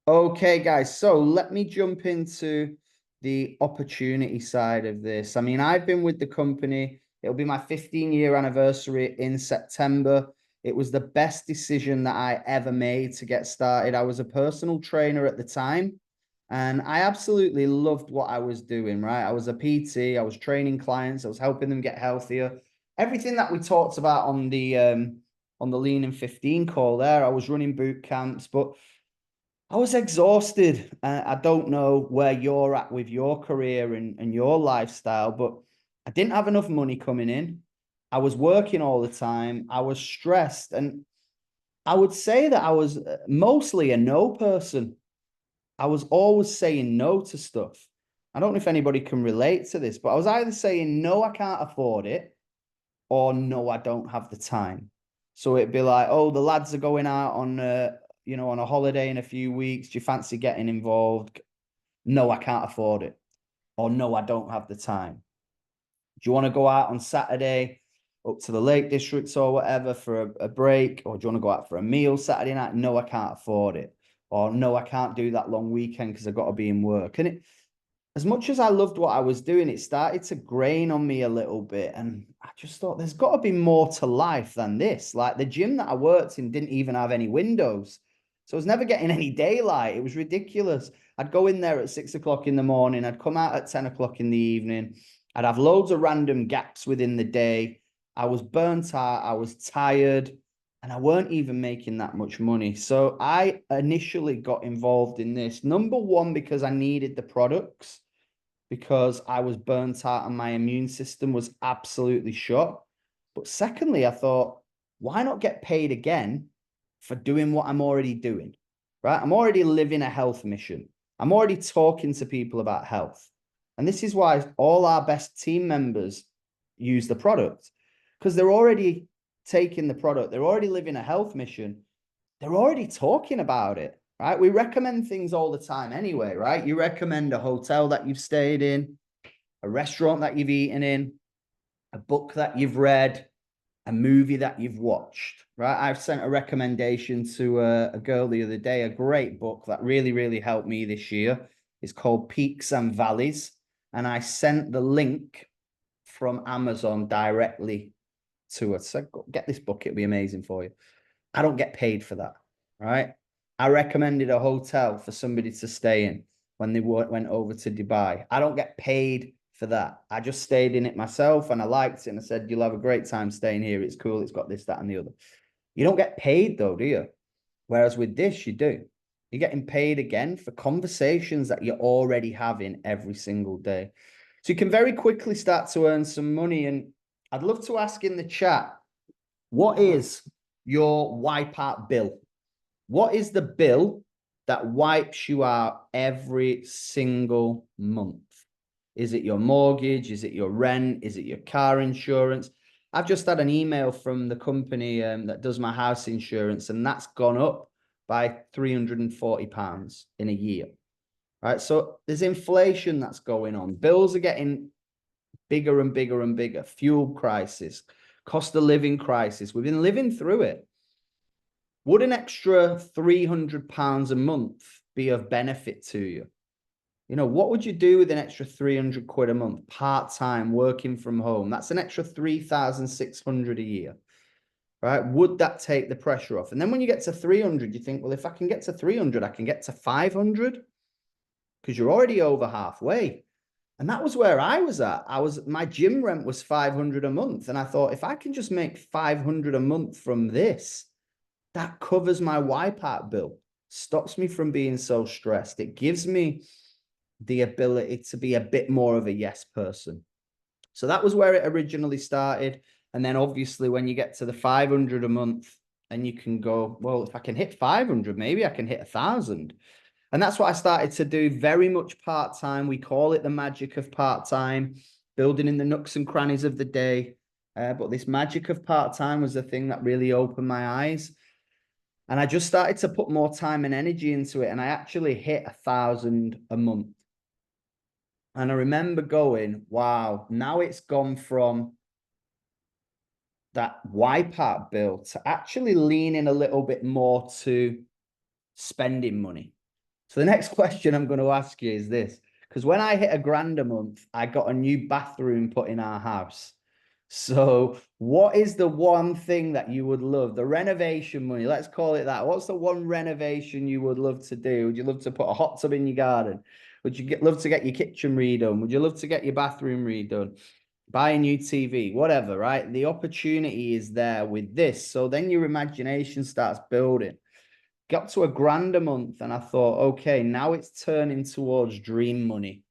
Okay, guys, so let me jump into the opportunity side of this. I mean, I've been with the company. It'll be my 15-year anniversary in September. It was the best decision that I ever made to get started. I was a personal trainer at the time, and I absolutely loved what I was doing, right? I was a PT, I was training clients, I was helping them get healthier. Everything that we talked about on the Lean in 15 call there, I was running boot camps, but I was exhausted. I don't know where you're at with your career and your lifestyle, but I didn't have enough money coming in. I was working all the time. I was stressed. And I would say that I was mostly a no person. I was always saying no to stuff. I don't know if anybody can relate to this, but I was either saying, no, I can't afford it, or no, I don't have the time. So it'd be like, oh, the lads are going out on on a holiday in a few weeks. Do you fancy getting involved? No, I can't afford it. Or no, I don't have the time. Do you want to go out on Saturday up to the Lake Districts or whatever for a break? Or do you want to go out for a meal Saturday night? No, I can't afford it. Or no, I can't do that long weekend because I've got to be in work. And as much as I loved what I was doing, it started to grain on me a little bit. And I just thought there's got to be more to life than this. Like the gym that I worked in didn't even have any windows. So I was never getting any daylight. It was ridiculous. I'd go in there at 6 o'clock in the morning. I'd come out at 10 o'clock in the evening. I'd have loads of random gaps within the day. I was burnt out. I was tired and I weren't even making that much money. So I initially got involved in this. Number one, because I needed the products because I was burnt out and my immune system was absolutely shot. But secondly, I thought, why not get paid again for doing what I'm already doing? Right? I'm already living a health mission. I'm already talking to people about health. And this is why all our best team members use the product because they're already taking the product, they're already living a health mission, they're already talking about it, right? We recommend things all the time anyway, right? You recommend a hotel that you've stayed in, a restaurant that you've eaten in, a book that you've read, a movie that you've watched, right? I've sent a recommendation to a girl the other day, a great book that really, really helped me this year. It's called Peaks and Valleys. And I sent the link from Amazon directly to her. So get this book, it'll be amazing for you. I don't get paid for that, right? I recommended a hotel for somebody to stay in when they went over to Dubai. I don't get paid for that. I just stayed in it myself and I liked it and I said, you'll have a great time staying here. It's cool. It's got this, that, and the other. You don't get paid though, do you? Whereas with this, you do. You're getting paid again for conversations that you're already having every single day. So you can very quickly start to earn some money. And I'd love to ask in the chat, what is your wipeout bill? What is the bill that wipes you out every single month? Is it your mortgage? Is it your rent? Is it your car insurance? I've just had an email from the company that does my house insurance, and that's gone up by £340 in a year. Right. So there's inflation that's going on. Bills are getting bigger and bigger and bigger. Fuel crisis, cost of living crisis. We've been living through it. Would an extra £300 a month be of benefit to you? You know, what would you do with an extra 300 quid a month, part-time, working from home? That's an extra 3,600 a year, right? Would that take the pressure off? And then when you get to 300, you think, well, if I can get to 300, I can get to 500 because you're already over halfway. And that was where I was at. My gym rent was 500 a month. And I thought, if I can just make 500 a month from this, that covers my wipeout bill, stops me from being so stressed. It gives me the ability to be a bit more of a yes person. So that was where it originally started. And then obviously when you get to the 500 a month and you can go, well, if I can hit 500, maybe I can hit 1,000. And that's what I started to do, very much part-time. We call it the magic of part-time, building in the nooks and crannies of the day. But this magic of part-time was the thing that really opened my eyes. And I just started to put more time and energy into it. And I actually hit 1,000 a month. And I remember going, wow, now it's gone from that wipeout bill to actually leaning a little bit more to spending money. So the next question I'm going to ask you is this, because when I hit a grand a month, I got a new bathroom put in our house. So what is the one thing that you would love? The renovation money, let's call it that. What's the one renovation you would love to do? Would you love to put a hot tub in your garden? Would you love to get your kitchen redone? Would you love to get your bathroom redone? Buy a new TV, whatever, right? The opportunity is there with this. So then your imagination starts building. Got to a grand a month and I thought, okay, now it's turning towards dream money.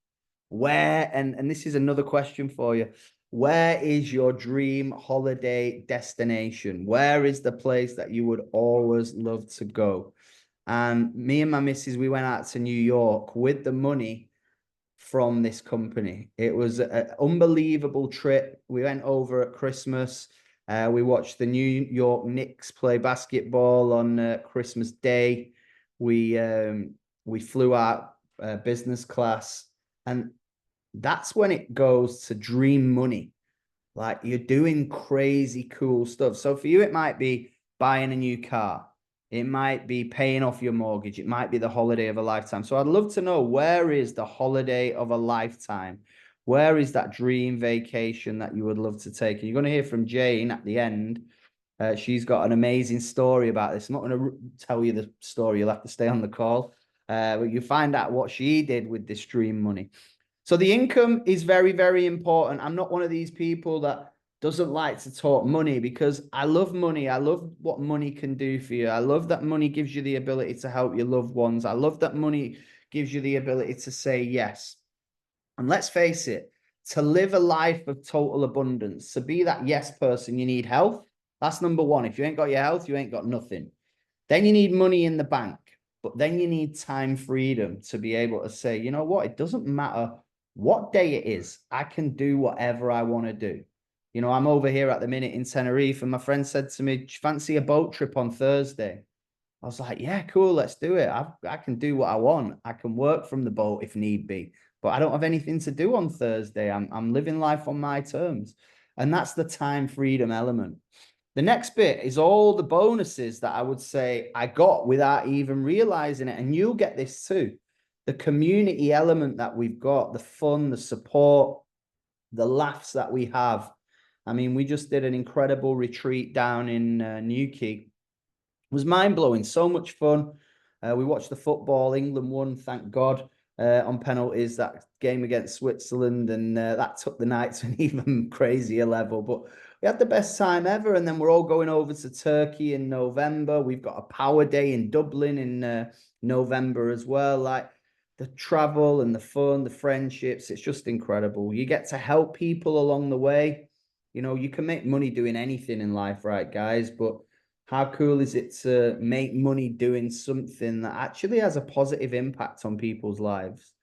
Where, and this is another question for you. Where is your dream holiday destination? Where is the place that you would always love to go? And me and my missus, we went out to New York with the money from this company. It was an unbelievable trip. We went over at Christmas. We watched the New York Knicks play basketball on Christmas Day. We flew out business class, and that's when it goes to dream money. Like you're doing crazy cool stuff. So for you, it might be buying a new car. It might be paying off your mortgage. It might be the holiday of a lifetime. So I'd love to know, where is the holiday of a lifetime? Where is that dream vacation that you would love to take? And you're going to hear from Jane at the end. She's got an amazing story about this. I'm not going to tell you the story. You'll have to stay on the call. But you find out what she did with this dream money. So the income is very, very important. I'm not one of these people that doesn't like to talk money, because I love money. I love what money can do for you. I love that money gives you the ability to help your loved ones. I love that money gives you the ability to say yes. And let's face it, to live a life of total abundance, to be that yes person, you need health. That's number one. If you ain't got your health, you ain't got nothing. Then you need money in the bank, but then you need time freedom to be able to say, you know what, it doesn't matter what day it is, I can do whatever I want to do. You know, I'm over here at the minute in Tenerife, and my friend said to me, fancy a boat trip on Thursday? I was like, yeah, cool, let's do it. I can do what I want. I can work from the boat if need be, but I don't have anything to do on Thursday. I'm living life on my terms. And that's the time freedom element. The next bit is all the bonuses that I would say I got without even realizing it. And you'll get this too. The community element that we've got, the fun, the support, the laughs that we have. I mean, we just did an incredible retreat down in Newquay. It was mind-blowing, so much fun. We watched the football. England won, thank God, on penalties, that game against Switzerland, and that took the night to an even crazier level. But we had the best time ever, and then we're all going over to Turkey in November. We've got a power day in Dublin in November as well. Like, the travel and the fun, the friendships, it's just incredible. You get to help people along the way. You know, you can make money doing anything in life, right, guys? But how cool is it to make money doing something that actually has a positive impact on people's lives?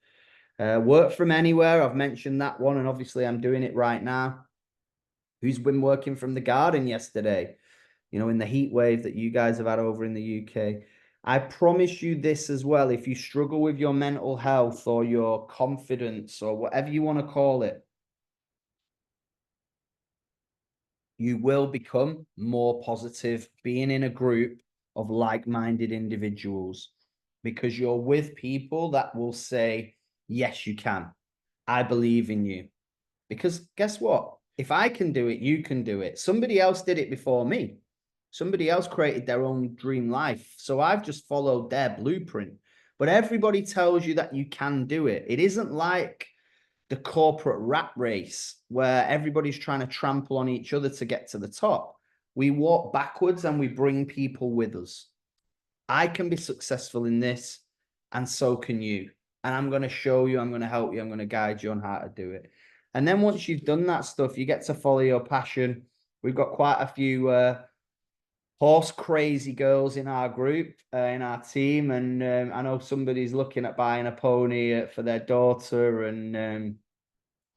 Work from anywhere, I've mentioned that one, and obviously I'm doing it right now. Who's been working from the garden yesterday, you know, in the heat wave that you guys have had over in the UK? I promise you this as well. If you struggle with your mental health or your confidence or whatever you want to call it, you will become more positive being in a group of like-minded individuals, because you're with people that will say, yes, you can. I believe in you. Because guess what? If I can do it, you can do it. Somebody else did it before me. Somebody else created their own dream life. So I've just followed their blueprint. But everybody tells you that you can do it. It isn't like the corporate rat race where everybody's trying to trample on each other to get to the top. We walk backwards and we bring people with us. I can be successful in this, and so can you. And I'm going to show you, I'm going to help you, I'm going to guide you on how to do it. And then once you've done that stuff, you get to follow your passion. We've got quite a few horse crazy girls in our group, in our team. And I know somebody's looking at buying a pony for their daughter, and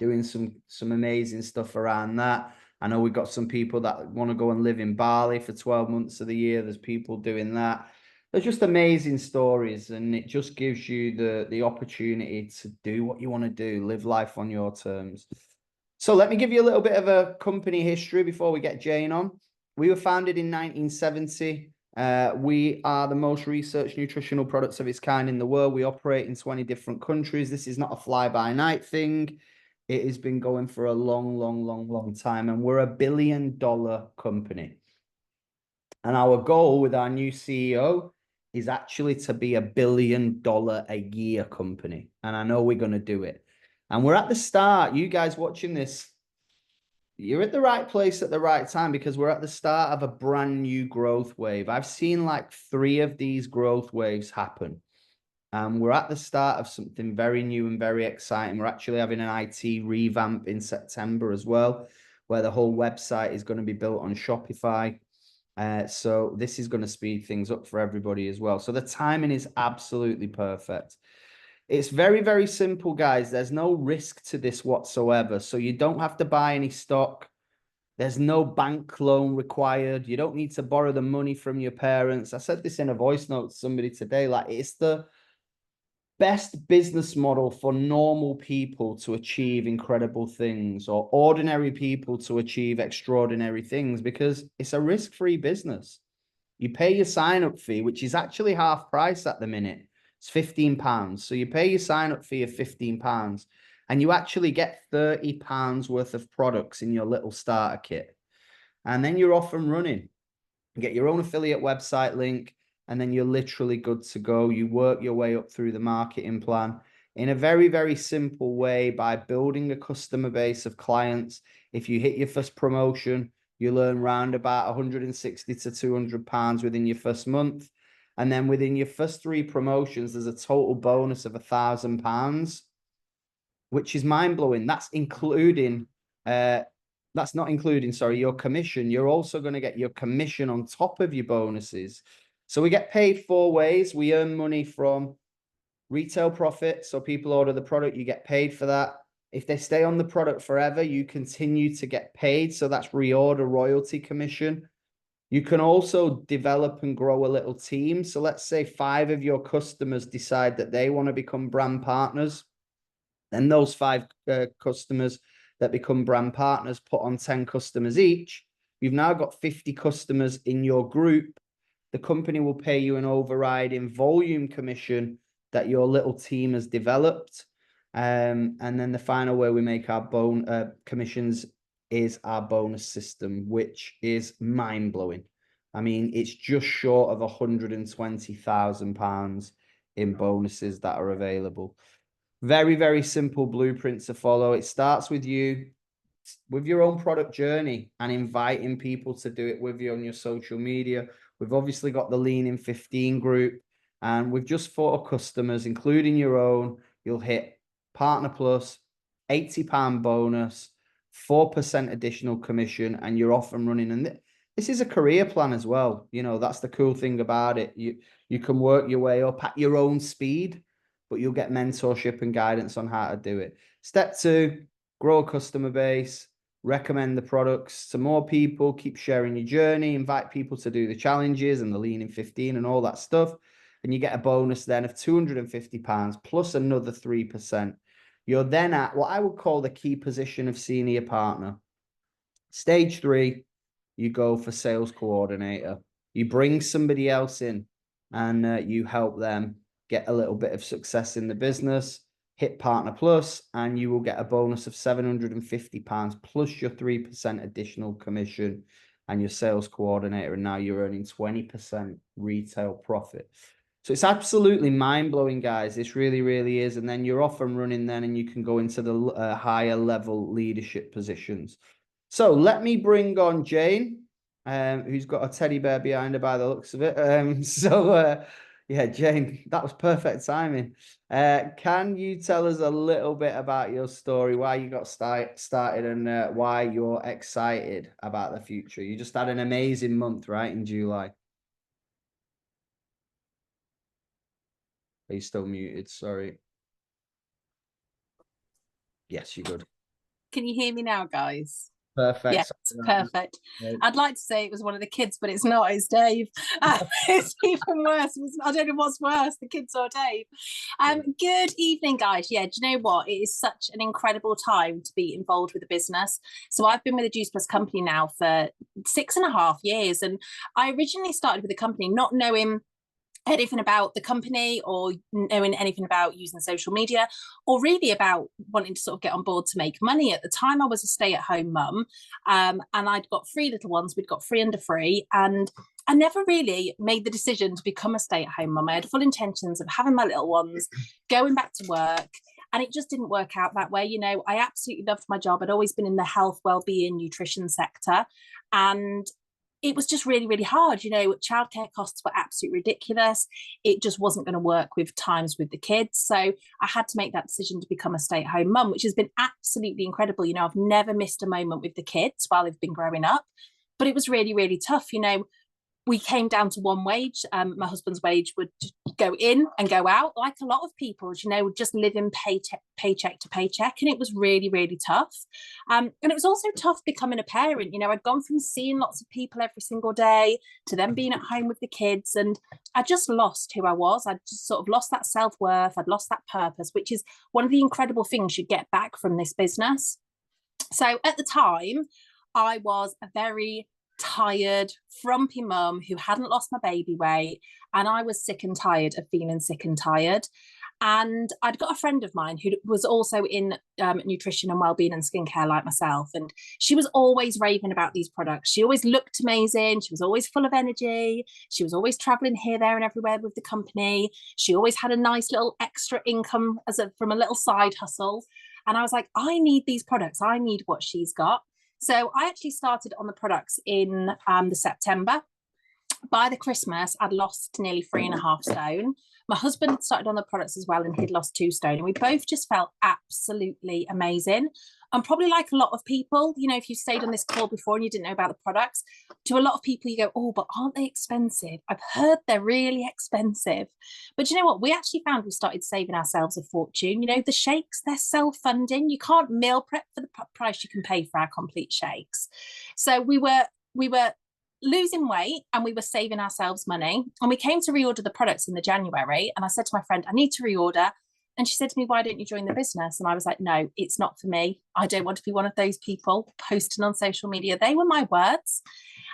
doing some amazing stuff around that. I know we've got some people that want to go and live in Bali for 12 months of the year. There's people doing that. There's just amazing stories, and it just gives you the opportunity to do what you want to do, live life on your terms. So let me give you a little bit of a company history before we get Jane on. We were founded in 1970. We are the most researched nutritional products of its kind in the world. We operate in 20 different countries. This is not a fly-by-night thing. It has been going for a long time, and we're $1 billion company. And our goal with our new CEO is actually to be $1 billion a year company. And I know we're going to do it. And we're at the start. You guys watching this, you're at the right place at the right time, because we're at the start of a brand new growth wave. I've seen like 3 of these growth waves happen. We're at the start of something very new and very exciting. We're actually having an IT revamp in September as well, where the whole website is going to be built on Shopify. So this is going to speed things up for everybody as well. So the timing is absolutely perfect. It's very, very simple, guys. There's no risk to this whatsoever. So you don't have to buy any stock. There's no bank loan required. You don't need to borrow the money from your parents. I said this in a voice note to somebody today, like, it's the best business model for normal people to achieve incredible things, or ordinary people to achieve extraordinary things, because it's a risk-free business. You pay your sign-up fee, which is actually half price at the minute. It's £15. So you pay your sign-up fee of £15, and you actually get £30 worth of products in your little starter kit. And then you're off and running. You get your own affiliate website link, and then you're literally good to go. You work your way up through the marketing plan in a very, very simple way by building a customer base of clients. If you hit your first promotion, you'll earn round about 160 to 200 pounds within your first month. And then within your first 3 promotions, there's a total bonus of £1,000, which is mind blowing. That's including, that's not including, sorry, your commission. You're also going to get your commission on top of your bonuses. So we get paid 4 ways. We earn money from retail profit. So people order the product, you get paid for that. If they stay on the product forever, you continue to get paid. So that's reorder royalty commission. You can also develop and grow a little team. So let's say 5 of your customers decide that they want to become brand partners. Then those 5 customers that become brand partners put on 10 customers each. You've now got 50 customers in your group. The company will pay you an overriding volume commission that your little team has developed. And then the final way we make our commissions is our bonus system, which is mind-blowing. I mean, it's just short of £120,000 in bonuses that are available. Very, very simple blueprint to follow. It starts with you, with your own product journey, and inviting people to do it with you on your social media. We've obviously got the Lean in 15 group, and we've just for customers, including your own, you'll hit Partner Plus, £80 bonus, 4% additional commission, and you're off and running. And this is a career plan as well. You know, that's the cool thing about it. You can work your way up at your own speed, but you'll get mentorship and guidance on how to do it. Step 2, grow a customer base, recommend the products to more people, keep sharing your journey, invite people to do the challenges and the Lean in 15 and all that stuff. And you get a bonus then of £250 plus another 3%. You're then at what I would call the key position of senior partner. Stage 3, you go for sales coordinator. You bring somebody else in and you help them get a little bit of success in the business, hit Partner Plus, and you will get a bonus of £750 plus your 3% additional commission and your sales coordinator. And now you're earning 20% retail profit. So it's absolutely mind-blowing, guys. This really, really is. And then you're off and running then, and you can go into the higher level leadership positions. So let me bring on Jane, who's got a teddy bear behind her by the looks of it. Yeah, Jane, that was perfect timing. Can you tell us a little bit about your story, why you got started and why you're excited about the future? You just had an amazing month, right, in July? Are you still muted? Sorry. Yes, you're good. Can you hear me now, guys? Perfect. Yeah, it's perfect. I'd like to say it was one of the kids, but it's not. It's Dave. It's even worse. I don't know what's worse, the kids or Dave. Good evening, guys. Yeah, do you know what? It is such an incredible time to be involved with the business. So I've been with the Juice Plus company now for 6.5 years, and I originally started with the company not knowing anything about the company or knowing anything about using social media or really about wanting to sort of get on board to make money. At the time, I was a stay-at-home mum, and I'd got 3 little ones. We'd got 3 under 3, and I never really made the decision to become a stay-at-home mum. I had full intentions of having my little ones, going back to work, and it just didn't work out that way. You know, I absolutely loved my job. I'd always been in the health, well-being, nutrition sector, and it was just really, really hard. You know, childcare costs were absolutely ridiculous. It just wasn't going to work with times with the kids. So I had to make that decision to become a stay-at-home mum, which has been absolutely incredible. You know, I've never missed a moment with the kids while they've been growing up, but it was really, really tough. You know, we came down to one wage. My husband's wage would go in and go out, like a lot of people, you know, just living paycheck to paycheck. And it was really, really tough. And it was also tough becoming a parent. You know, I'd gone from seeing lots of people every single day to then being at home with the kids. And I just lost who I was. I just sort of lost that self-worth. I'd lost that purpose, which is one of the incredible things you get back from this business. So at the time, I was a very tired, frumpy mum who hadn't lost my baby weight, and I was sick and tired of feeling sick and tired. And I'd got a friend of mine who was also in nutrition and wellbeing and skincare like myself, and she was always raving about these products. She always looked amazing. She was always full of energy. She was always traveling here, there, and everywhere with the company. She always had a nice little extra income from a little side hustle. And I was like, I need these products. I need what she's got. So I actually started on the products in the September. By the Christmas, I'd lost nearly 3.5 stone. My husband had started on the products as well, and he'd lost 2 stone. And we both just felt absolutely amazing. And probably like a lot of people, you know, if you stayed on this call before and you didn't know about the products, to a lot of people you go, oh, but aren't they expensive? I've heard they're really expensive. But you know what? We actually found we started saving ourselves a fortune. You know, the shakes, they're self-funding. You can't meal prep for the price you can pay for our complete shakes. So we were losing weight and we were saving ourselves money. And we came to reorder the products in the January. And I said to my friend, I need to reorder. And she said to me, why don't you join the business? And I was like, no, it's not for me. I don't want to be one of those people posting on social media. They were my words.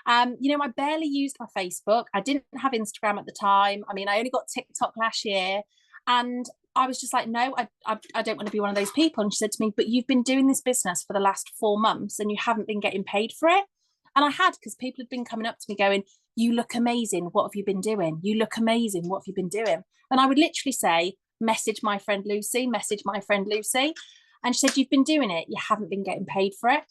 You know, I barely used my Facebook. I didn't have Instagram at the time. I mean, I only got TikTok last year. And I was just like, no, I don't want to be one of those people. And she said to me, but you've been doing this business for the last 4 months and you haven't been getting paid for it. And I had, because people had been coming up to me going, you look amazing. What have you been doing? You look amazing. What have you been doing? And I would literally say, message my friend Lucy. And she said, you've been doing it. You haven't been getting paid for it.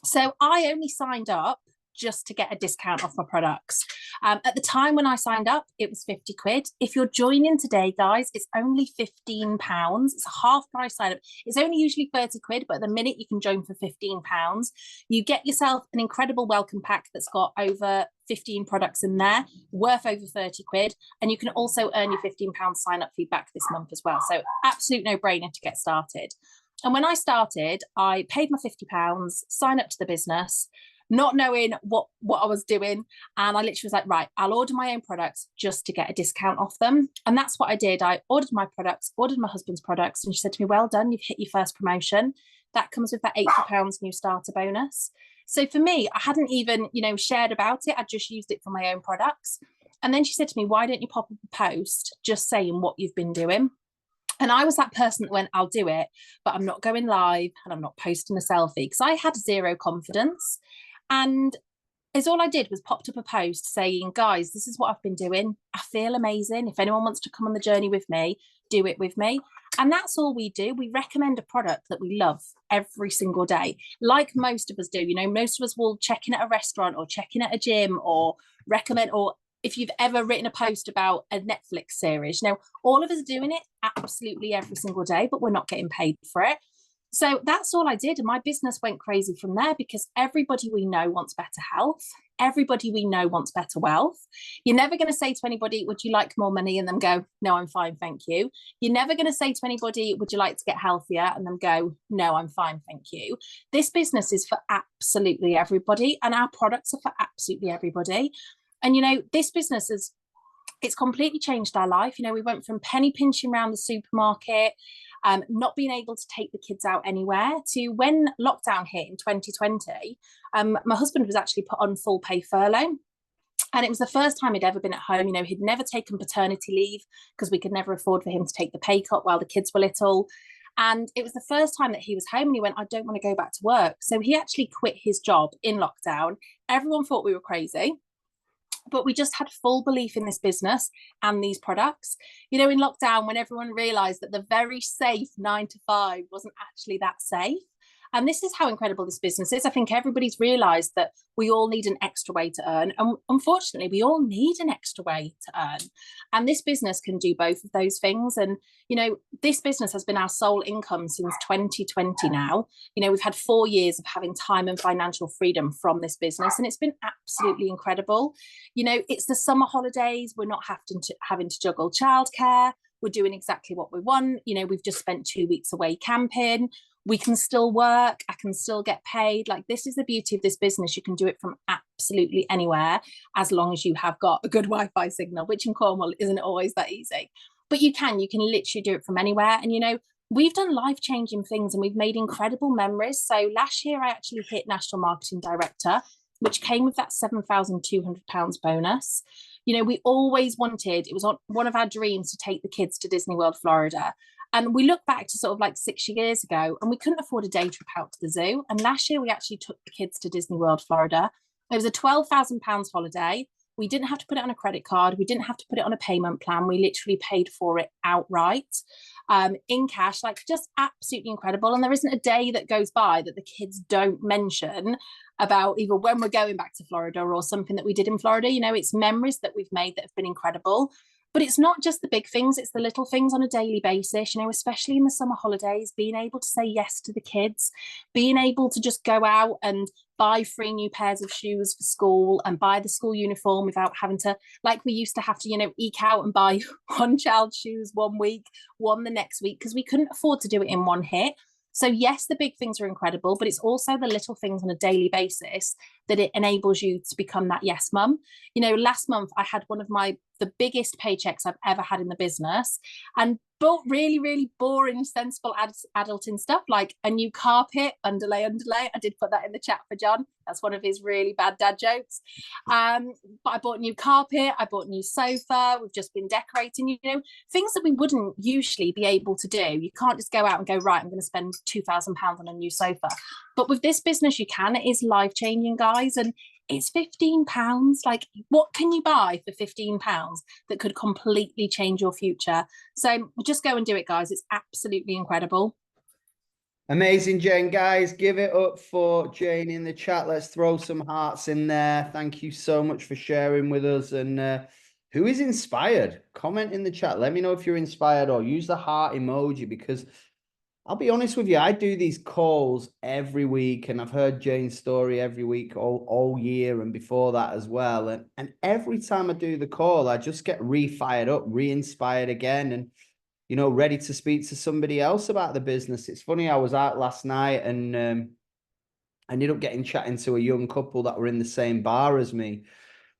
So I only signed up just to get a discount off my products. At the time when I signed up, it was 50 quid. If you're joining today, guys, it's only £15. It's a half price sign up. It's only usually 30 quid, but at the minute you can join for £15. You get yourself an incredible welcome pack that's got over 15 products in there, worth over 30 quid. And you can also earn your £15 sign up feedback this month as well. So absolute no brainer to get started. And when I started, I paid my £50, signed up to the business, not knowing what I was doing. And I literally was like, right, I'll order my own products just to get a discount off them. And that's what I did. I ordered my products, ordered my husband's products. And she said to me, well done, you've hit your first promotion. That comes with that £80 new starter bonus. So for me, I hadn't even, you know, shared about it. I just used it for my own products. And then she said to me, why don't you pop up a post just saying what you've been doing? And I was that person that went, I'll do it, but I'm not going live and I'm not posting a selfie, because I had zero confidence. And as all I did was popped up a post saying, guys, this is what I've been doing. I feel amazing. If anyone wants to come on the journey with me, do it with me. And that's all we do. We recommend a product that we love every single day, like most of us do. You know, most of us will check in at a restaurant or check in at a gym or recommend, or if you've ever written a post about a Netflix series, you know, all of us are doing it absolutely every single day, but we're not getting paid for it. So that's all I did. And my business went crazy from there, because everybody we know wants better health. everybody we know wants better wealth. You're never going to say to anybody, would you like more money? And them go, no, I'm fine, thank you. You're never going to say to anybody, would you like to get healthier? And them go, no, I'm fine, thank you. This business is for absolutely everybody, and our products are for absolutely everybody. And, you know, this business it's completely changed our life. You know, we went from penny pinching around the supermarket, not being able to take the kids out anywhere, to when lockdown hit in 2020, my husband was actually put on full pay furlough. And it was the first time he'd ever been at home. You know, he'd never taken paternity leave because we could never afford for him to take the pay cut while the kids were little. And it was the first time that he was home, and he went, I don't want to go back to work. So he actually quit his job in lockdown. Everyone thought we were crazy, but we just had full belief in this business and these products. You know, in lockdown, when everyone realized that the very safe 9 to 5 wasn't actually that safe. And this is how incredible this business is. I think everybody's realized that we all need an extra way to earn. And unfortunately, we all need an extra way to earn. And this business can do both of those things. And, you know, this business has been our sole income since 2020 now. You know, we've had 4 years of having time and financial freedom from this business, and it's been absolutely incredible. You know, it's the summer holidays. We're not having to juggle childcare. We're doing exactly what we want. You know, we've just spent 2 weeks away camping. We can still work. I can still get paid. Like, this is the beauty of this business. You can do it from absolutely anywhere, as long as you have got a good Wi-Fi signal, which in Cornwall isn't always that easy. But you can literally do it from anywhere. And, you know, we've done life-changing things and we've made incredible memories. So last year I actually hit National Marketing Director, which came with that £7,200 bonus. You know, we always wanted, it was one of our dreams to take the kids to Disney World, Florida. And we look back to sort of like 6 years ago, and we couldn't afford a day trip out to the zoo. And last year we actually took the kids to Disney World, Florida. It was a £12,000 holiday. We didn't have to put it on a credit card. We didn't have to put it on a payment plan. We literally paid for it outright, in cash, like, just absolutely incredible. And there isn't a day that goes by that the kids don't mention about either when we're going back to Florida or something that we did in Florida. You know, it's memories that we've made that have been incredible. But it's not just the big things, it's the little things on a daily basis, you know, especially in the summer holidays, being able to say yes to the kids, being able to just go out and buy 3 new pairs of shoes for school and buy the school uniform without having to, like we used to have to, you know, eke out and buy one child's shoes 1 week, one the next week, because we couldn't afford to do it in one hit. So yes, the big things are incredible, but it's also the little things on a daily basis that it enables you to become that yes mum. You know, last month I had one of the biggest paychecks I've ever had in the business, and bought really, really boring, sensible adulting stuff like a new carpet, underlay. I did put that in the chat for John. That's one of his really bad dad jokes. But I bought a new carpet. I bought a new sofa. We've just been decorating, you know, things that we wouldn't usually be able to do. You can't just go out and go, right, I'm going to spend £2,000 on a new sofa. But with this business, you can. It is life-changing, guys. And it's £15. Like, what can you buy for £15 that could completely change your future? So just go and do it, guys. It's absolutely incredible. Amazing, Jane. Guys, give it up for Jane in the chat. Let's throw some hearts in there. Thank you so much for sharing with us. And who is inspired? Comment in the chat. Let me know if you're inspired, or use the heart emoji, because I'll be honest with you, I do these calls every week, and I've heard Jane's story every week all year and before that as well. And every time I do the call, I just get re-fired up, re-inspired again, and, you know, ready to speak to somebody else about the business. It's funny, I was out last night and I ended up chatting to a young couple that were in the same bar as me,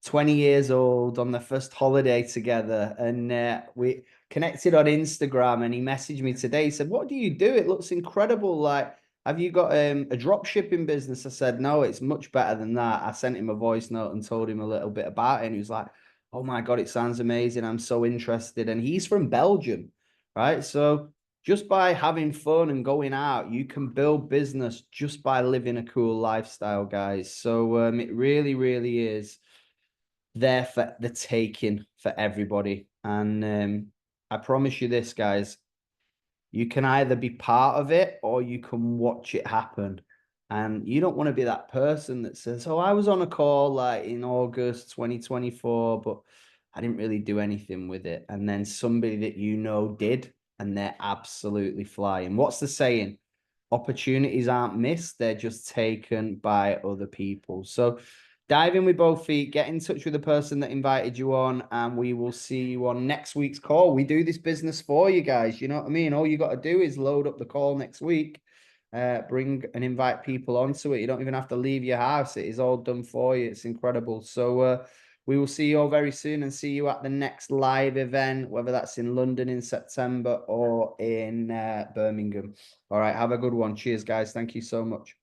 20 years old, on their first holiday together. And we connected on Instagram, and he messaged me today. He said, what do you do? It looks incredible. Like, have you got a drop shipping business? I said, no, it's much better than that. I sent him a voice note and told him a little bit about it. And he was like, oh my God, it sounds amazing. I'm so interested. And he's from Belgium, right? So just by having fun and going out, you can build business just by living a cool lifestyle, guys. So it really, really is there for the taking for everybody. And I promise you this, guys, you can either be part of it or you can watch it happen. And you don't want to be that person that says, oh, I was on a call like in August 2024, but I didn't really do anything with it. And then somebody that you know did, and they're absolutely flying. What's the saying? Opportunities aren't missed, they're just taken by other people. So dive in with both feet, get in touch with the person that invited you on, and we will see you on next week's call. We do this business for you guys. You know what I mean? All you got to do is load up the call next week, bring and invite people onto it. You don't even have to leave your house. It is all done for you. It's incredible. So we will see you all very soon and see you at the next live event, whether that's in London in September or in Birmingham. All right. Have a good one. Cheers, guys. Thank you so much.